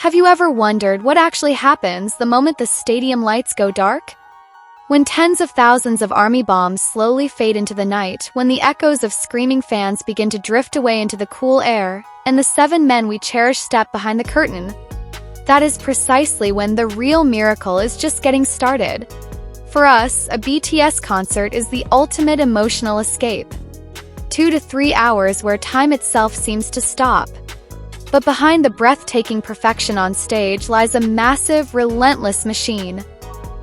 Have you ever wondered what actually happens the moment the stadium lights go dark? When tens of thousands of army bombs slowly fade into the night, when the echoes of screaming fans begin to drift away into the cool air, and the 7 men we cherish step behind the curtain, that is precisely when the real miracle is just getting started. For us, a BTS concert is the ultimate emotional escape. 2 to 3 hours where time itself seems to stop. But behind the breathtaking perfection on stage lies a massive, relentless machine.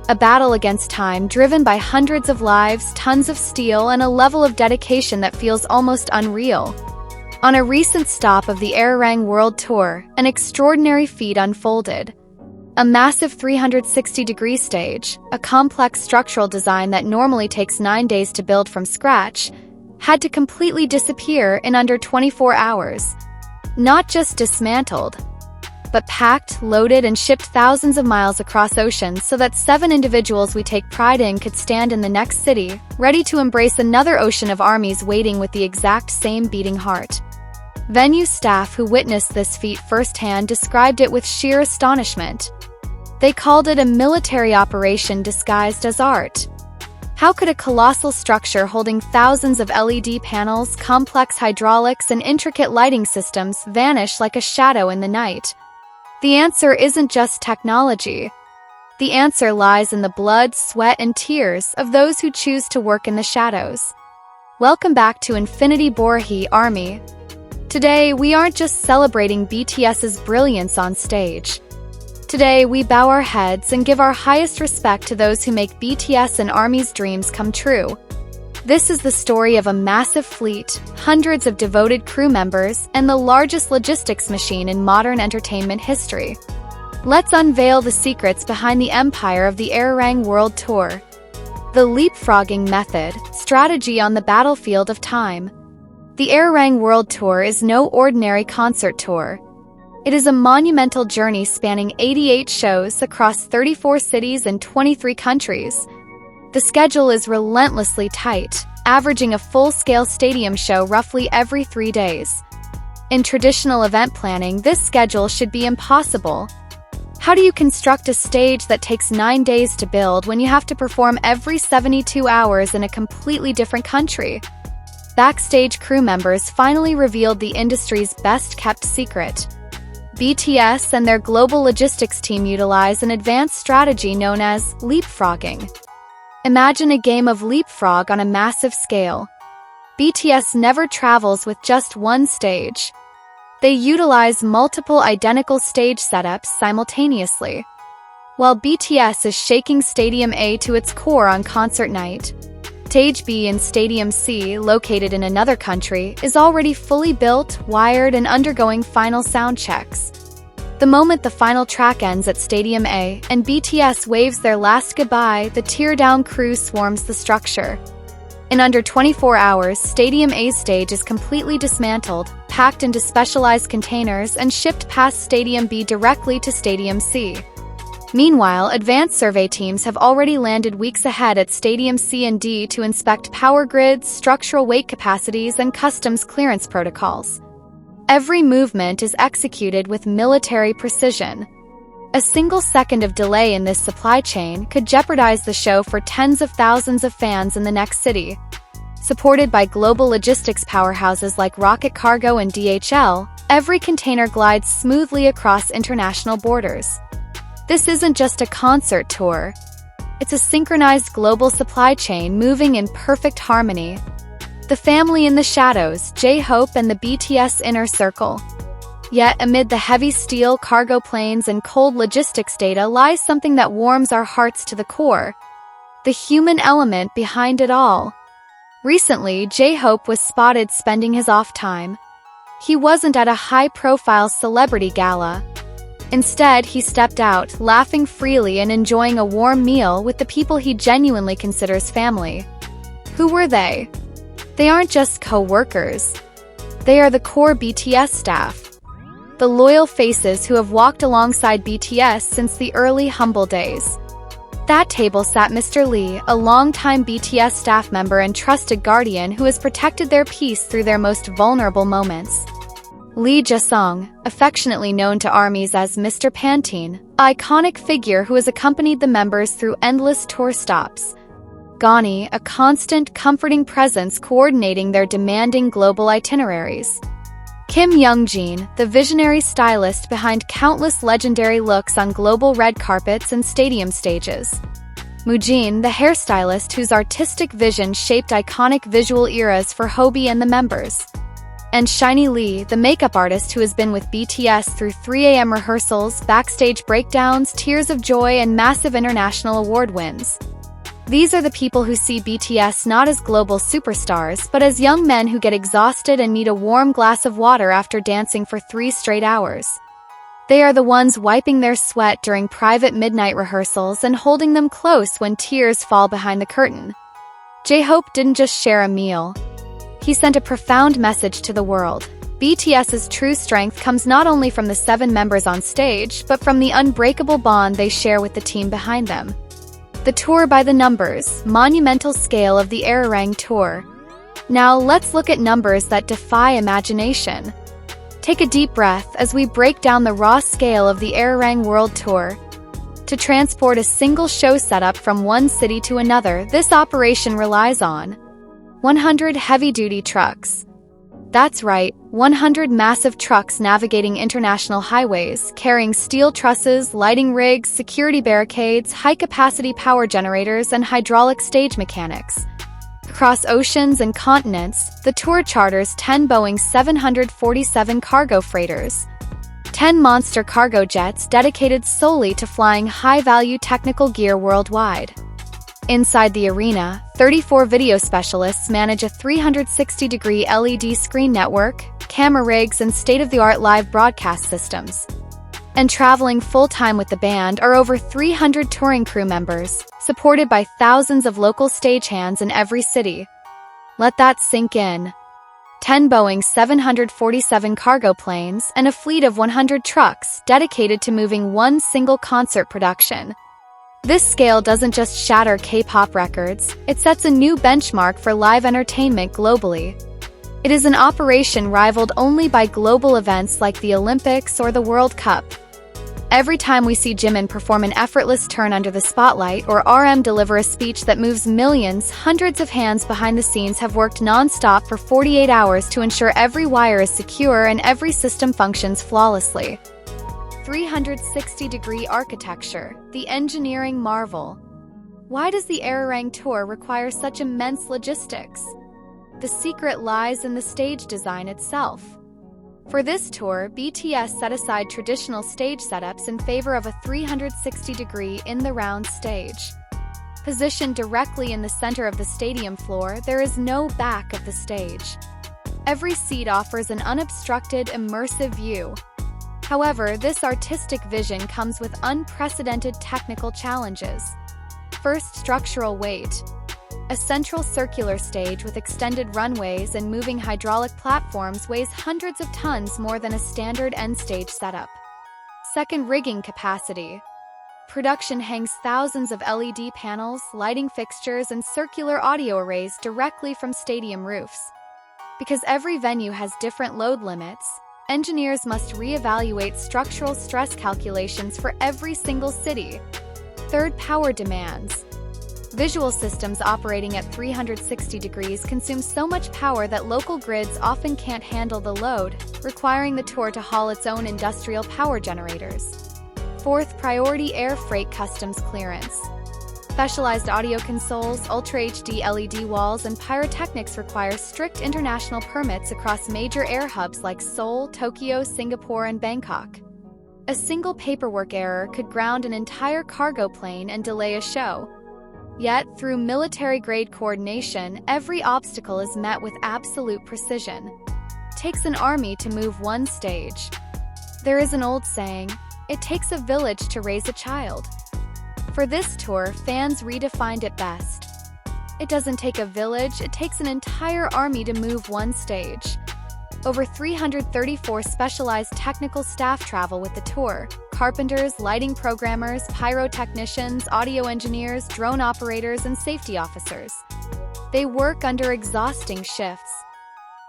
A battle against time driven by hundreds of lives, tons of steel, and a level of dedication that feels almost unreal. On a recent stop of the Arirang World Tour, an extraordinary feat unfolded. A massive 360-degree stage, a complex structural design that normally takes 9 days to build from scratch, had to completely disappear in under 24 hours. Not just dismantled, but packed, loaded, and shipped thousands of miles across oceans so that 7 individuals we take pride in could stand in the next city, ready to embrace another ocean of armies waiting with the exact same beating heart. Venue staff who witnessed this feat firsthand described it with sheer astonishment. They called it a military operation disguised as art. How could a colossal structure holding thousands of LED panels, complex hydraulics, and intricate lighting systems vanish like a shadow in the night? The answer isn't just technology. The answer lies in the blood, sweat, and tears of those who choose to work in the shadows. Welcome back to Infinity Borahae Army. Today, we aren't just celebrating BTS's brilliance on stage. Today, we bow our heads and give our highest respect to those who make BTS and ARMY's dreams come true. This is the story of a massive fleet, hundreds of devoted crew members, and the largest logistics machine in modern entertainment history. Let's unveil the secrets behind the empire of the Arirang World Tour. The leapfrogging method, strategy on the battlefield of time. The Arirang World Tour is no ordinary concert tour. It is a monumental journey spanning 88 shows across 34 cities and 23 countries. The schedule is relentlessly tight, averaging a full-scale stadium show roughly every 3 days. In traditional event planning, this schedule should be impossible. How do you construct a stage that takes 9 days to build when you have to perform every 72 hours in a completely different country? Backstage crew members finally revealed the industry's best-kept secret. BTS and their global logistics team utilize an advanced strategy known as leapfrogging. Imagine a game of leapfrog on a massive scale. BTS never travels with just one stage. They utilize multiple identical stage setups simultaneously. While BTS is shaking Stadium A to its core on concert night, Stage B in Stadium C, located in another country, is already fully built, wired, and undergoing final sound checks. The moment the final track ends at Stadium A and BTS waves their last goodbye, the tear-down crew swarms the structure. In under 24 hours, Stadium A's stage is completely dismantled, packed into specialized containers, and shipped past Stadium B directly to Stadium C. Meanwhile, advanced survey teams have already landed weeks ahead at Stadium C and D to inspect power grids, structural weight capacities, and customs clearance protocols. Every movement is executed with military precision. A single second of delay in this supply chain could jeopardize the show for tens of thousands of fans in the next city. Supported by global logistics powerhouses like Rocket Cargo and DHL, every container glides smoothly across international borders. This isn't just a concert tour. It's a synchronized global supply chain moving in perfect harmony. The family in the shadows, J-Hope and the BTS inner circle. Yet, amid the heavy steel, cargo planes, and cold logistics data lies something that warms our hearts to the core. The human element behind it all. Recently, J-Hope was spotted spending his off time. He wasn't at a high-profile celebrity gala. Instead, he stepped out, laughing freely and enjoying a warm meal with the people he genuinely considers family. Who were they? They aren't just co-workers. They are the core BTS staff. The loyal faces who have walked alongside BTS since the early humble days. That table sat Mr. Lee, a longtime BTS staff member and trusted guardian who has protected their peace through their most vulnerable moments. Lee Ja-sung, affectionately known to armies as Mr. Pantene, iconic figure who has accompanied the members through endless tour stops. Gani, a constant, comforting presence coordinating their demanding global itineraries. Kim Young-jin, the visionary stylist behind countless legendary looks on global red carpets and stadium stages. Moojin, the hairstylist whose artistic vision shaped iconic visual eras for Hobie and the members. And Shiny Lee, the makeup artist who has been with BTS through 3 a.m. rehearsals, backstage breakdowns, tears of joy, and massive international award wins. These are the people who see BTS not as global superstars, but as young men who get exhausted and need a warm glass of water after dancing for 3 straight hours. They are the ones wiping their sweat during private midnight rehearsals and holding them close when tears fall behind the curtain. J-Hope didn't just share a meal. He sent a profound message to the world. BTS's true strength comes not only from the 7 members on stage, but from the unbreakable bond they share with the team behind them. The tour by the numbers, monumental scale of the Arirang tour. Now let's look at numbers that defy imagination. Take a deep breath as we break down the raw scale of the Arirang World Tour. To transport a single show setup from one city to another, this operation relies on 100 heavy-duty trucks. That's right, 100 massive trucks navigating international highways, carrying steel trusses, lighting rigs, security barricades, high-capacity power generators, and hydraulic stage mechanics. Across oceans and continents, the tour charters 10 Boeing 747 cargo freighters, 10 monster cargo jets dedicated solely to flying high-value technical gear worldwide. Inside the arena, 34 video specialists manage a 360-degree LED screen network, camera rigs, and state-of-the-art live broadcast systems. And traveling full-time with the band are over 300 touring crew members, supported by thousands of local stagehands in every city. Let that sink in. 10 Boeing 747 cargo planes and a fleet of 100 trucks dedicated to moving one single concert production. This scale doesn't just shatter K-pop records, it sets a new benchmark for live entertainment globally. It is an operation rivaled only by global events like the Olympics or the World Cup. Every time we see Jimin perform an effortless turn under the spotlight or RM deliver a speech that moves millions, hundreds of hands behind the scenes have worked non-stop for 48 hours to ensure every wire is secure and every system functions flawlessly. 360-degree architecture, the engineering marvel. Why does the Arirang tour require such immense logistics? The secret lies in the stage design itself. For this tour, BTS set aside traditional stage setups in favor of a 360-degree in-the-round stage. Positioned directly in the center of the stadium floor, there is no back of the stage. Every seat offers an unobstructed, immersive view. However, this artistic vision comes with unprecedented technical challenges. First, structural weight. A central circular stage with extended runways and moving hydraulic platforms weighs hundreds of tons more than a standard end-stage setup. Second, rigging capacity. Production hangs thousands of LED panels, lighting fixtures, and circular audio arrays directly from stadium roofs. Because every venue has different load limits, engineers must reevaluate structural stress calculations for every single city. Third, power demands. Visual systems operating at 360 degrees consume so much power that local grids often can't handle the load, requiring the tour to haul its own industrial power generators. Fourth, priority air freight customs clearance. Specialized audio consoles, Ultra HD LED walls, and pyrotechnics require strict international permits across major air hubs like Seoul, Tokyo, Singapore, and Bangkok. A single paperwork error could ground an entire cargo plane and delay a show. Yet, through military-grade coordination, every obstacle is met with absolute precision. It takes an army to move one stage. There is an old saying, "It takes a village to raise a child." For this tour, fans redefined it best. It doesn't take a village, it takes an entire army to move one stage. Over 334 specialized technical staff travel with the tour: carpenters, lighting programmers, pyrotechnicians, audio engineers, drone operators, and safety officers. They work under exhausting shifts.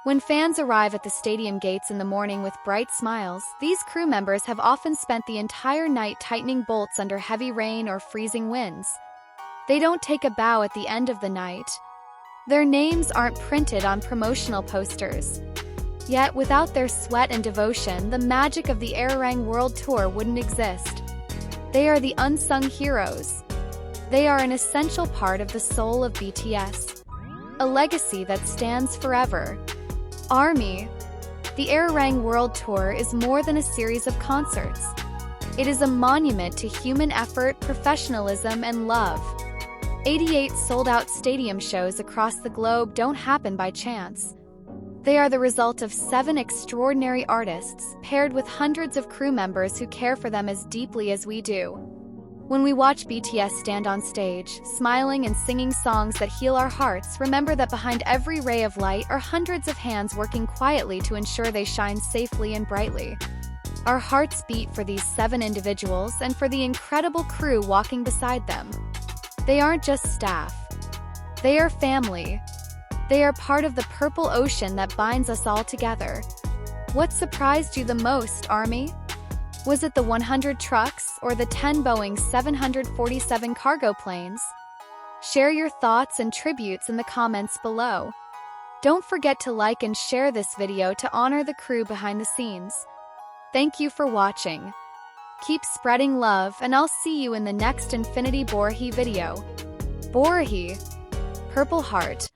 When fans arrive at the stadium gates in the morning with bright smiles, these crew members have often spent the entire night tightening bolts under heavy rain or freezing winds. They don't take a bow at the end of the night. Their names aren't printed on promotional posters. Yet, without their sweat and devotion, the magic of the Arirang World Tour wouldn't exist. They are the unsung heroes. They are an essential part of the soul of BTS. A legacy that stands forever. ARMY. The Arirang World Tour is more than a series of concerts. It is a monument to human effort, professionalism, and love. 88 sold-out stadium shows across the globe don't happen by chance. They are the result of 7 extraordinary artists, paired with hundreds of crew members who care for them as deeply as we do. When we watch BTS stand on stage, smiling and singing songs that heal our hearts, remember that behind every ray of light are hundreds of hands working quietly to ensure they shine safely and brightly. Our hearts beat for these 7 individuals and for the incredible crew walking beside them. They aren't just staff. They are family. They are part of the purple ocean that binds us all together. What surprised you the most, ARMY? Was it the 100 trucks or the 10 Boeing 747 cargo planes? Share your thoughts and tributes in the comments below. Don't forget to like and share this video to honor the crew behind the scenes. Thank you for watching. Keep spreading love, and I'll see you in the next Infinity Borahae video. Borahae, Purple Heart.